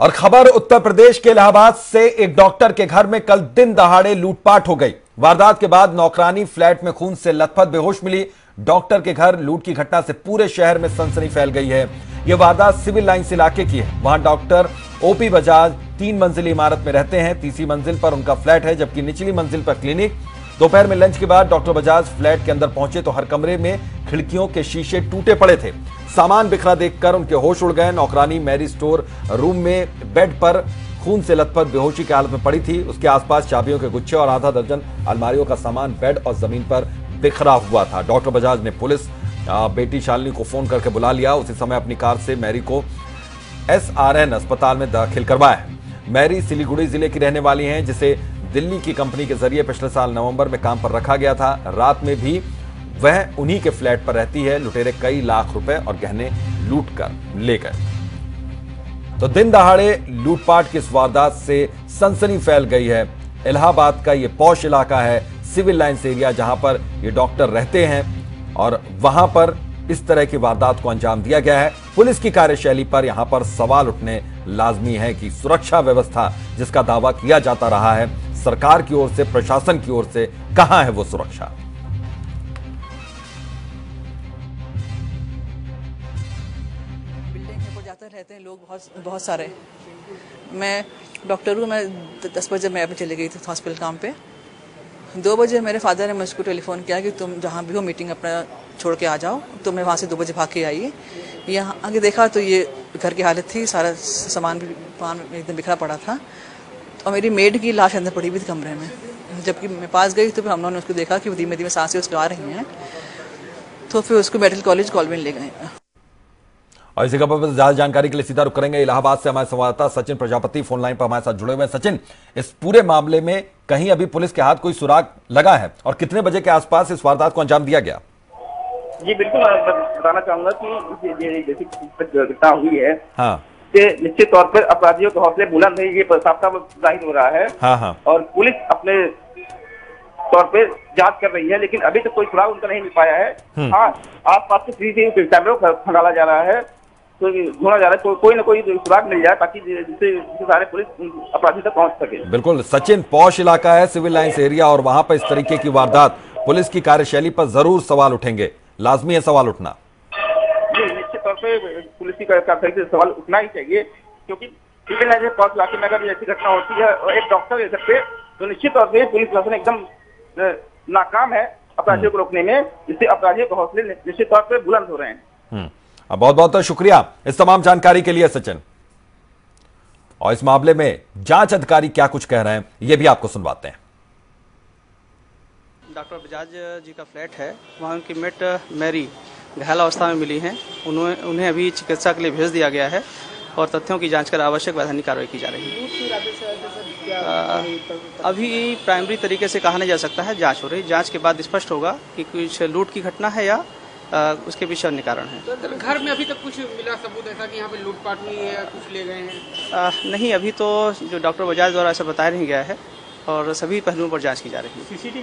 और खबर उत्तर प्रदेश के इलाहाबाद से। एक डॉक्टर के घर में कल दिन दहाड़े लूटपाट हो गई। वारदात के बाद नौकरानी फ्लैट में खून से लथपथ बेहोश मिली। डॉक्टर के घर लूट की घटना से पूरे शहर में सनसनी फैल गई है। यह वारदात सिविल लाइंस इलाके की है। वहां डॉक्टर ओपी बजाज 3 मंजिली इमारत में रहते हैं। तीसरी मंजिल पर उनका फ्लैट है, जबकि निचली मंजिल पर क्लिनिक। दोपहर में लंच के बाद डॉक्टर बजाज फ्लैट के अंदर पहुंचे तो हर कमरे में खिड़कियों के शीशे टूटे पड़े थे। सामान बिखरा देखकर उनके होश उड़ गए। नौकरानी मैरी स्टोर रूम में बेड पर खून से लथपथ बेहोशी की हालत में पड़ी थी। उसके आसपास चाबियों के गुच्छे और आधा दर्जन अलमारियों का सामान बेड और जमीन पर बिखरा हुआ था। डॉक्टर बजाज ने पुलिस बेटी शालिनी को फोन करके बुला लिया। उसी समय अपनी कार से मैरी को SRN अस्पताल में दाखिल करवाया। मैरी सिलीगुड़ी जिले की रहने वाली हैं, जिसे दिल्ली की कंपनी के जरिए पिछले साल नवंबर में काम पर रखा गया था। रात में भी वह उन्हीं के फ्लैट पर रहती है। लुटेरे कई लाख रुपए और गहने लूट कर ले गए। तो दिन दहाड़े लूटपाट की इस वारदात से सनसनी फैल गई है। इलाहाबाद का यह पॉश इलाका है, सिविल लाइंस एरिया, जहां पर ये डॉक्टर रहते हैं और वहां पर इस तरह की वारदात को अंजाम दिया गया है। पुलिस की कार्यशैली पर यहां पर सवाल उठने लाजमी है कि सुरक्षा व्यवस्था जिसका दावा किया जाता रहा है सरकार की ओर से, प्रशासन की ओर से, कहां है वो सुरक्षा। बिल्डिंग में जाते रहते हैं लोग बहुत सारे। मैं डॉक्टर हूँ। मैं 10 बजे मैं अभी चली गई थी हॉस्पिटल काम पे। 2 बजे मेरे फादर ने मुझको टेलीफोन किया कि तुम जहाँ भी हो मीटिंग अपना छोड़ के आ जाओ। तो मैं वहाँ से 2 बजे भाग के आई। यहाँ आगे देखा तो ये घर की हालत थी, सारा सामान भी एकदम बिखरा पड़ा था और मेरी मेड की लाश अंदर पड़ी हुई थी कमरे में। जबकि मैं पास गई तो फिर हम लोगों ने उसको देखा कि वो धीमे धीमे सांसें उसको आ रही हैं, तो फिर उसको मेडिकल कॉलेज कॉलवेन ले गए। और इसी खबर पर ज्यादा जानकारी के लिए सीधा रुक करेंगे इलाहाबाद से। हमारे संवाददाता सचिन प्रजापति फोन लाइन पर हमारे साथ जुड़े हुए हैं। सचिन, इस पूरे मामले में कहीं अभी पुलिस के हाथ कोई सुराग लगा है और कितने बजे के आसपास इस वारदात को अंजाम दिया गया? जी बिल्कुल, मैं बताना चाहूंगा कि जैसी घटना हुई है, हाँ, कि निश्चित तौर पर अपराधियों के हौसले बुलंद है, ये साफ साफ जाहिर हो रहा है। हाँ हाँ। और पुलिस अपने तौर पे जांच कर रही है, लेकिन अभी तक कोई सुराग उनका नहीं मिल पाया है। हाँ, आसपास के CCTV कैमरों को खंगाला जा रहा है, तो ढूंढा जा रहा है, कोई ना कोई सुराग मिल जाए ताकि जिससे सारे पुलिस अपराधी तक पहुंच सके। बिल्कुल सचिन, पॉश इलाका है, सिविल लाइंस एरिया, और वहां पर इस तरीके की वारदात, पुलिस की कार्यशैली पर जरूर सवाल उठेंगे। लाजमी है सवाल उठना। जी निश्चित तौर पे पुलिस की कार्यशैली से सवाल उठना ही चाहिए, क्योंकि सिविल लाइंस पॉश इलाके में अगर ऐसी घटना होती है और एक डॉक्टर घर पे, तो निश्चित तौर पर पुलिस प्रशासन एकदम नाकाम है अपराधियों को रोकने में, जिससे अपराधियों के हौसले निश्चित तौर पर बुलंद हो रहे हैं। बहुत बहुत शुक्रिया इस तमाम जानकारी के लिए सचिन। और इस मामले में जांच अधिकारी क्या कुछ कह रहे हैं यह भी आपको सुनवाते हैं। डॉक्टर बजाज जी का फ्लैट है, वहाँ उनकी मेट मैरी घायल अवस्था में मिली हैं। उन्हें अभी चिकित्सा के लिए भेज दिया गया है और तथ्यों की जांच कर आवश्यक वैधानिक कार्रवाई की जा रही है। अभी प्राइमरी तरीके से कहा नहीं जा सकता है, जांच हो रही। जांच के बाद स्पष्ट होगा कि कुछ लूट की घटना है या उसके पीछे अन्य कारण है। तो घर में अभी तक कुछ मिला सबूत ऐसा कि यहाँ पे लूटपाट हुई है, कुछ ले गए हैं? नहीं, अभी तो जो डॉक्टर बजाज द्वारा ऐसा बताया नहीं गया है और सभी पहलुओं पर जांच की जा रही है।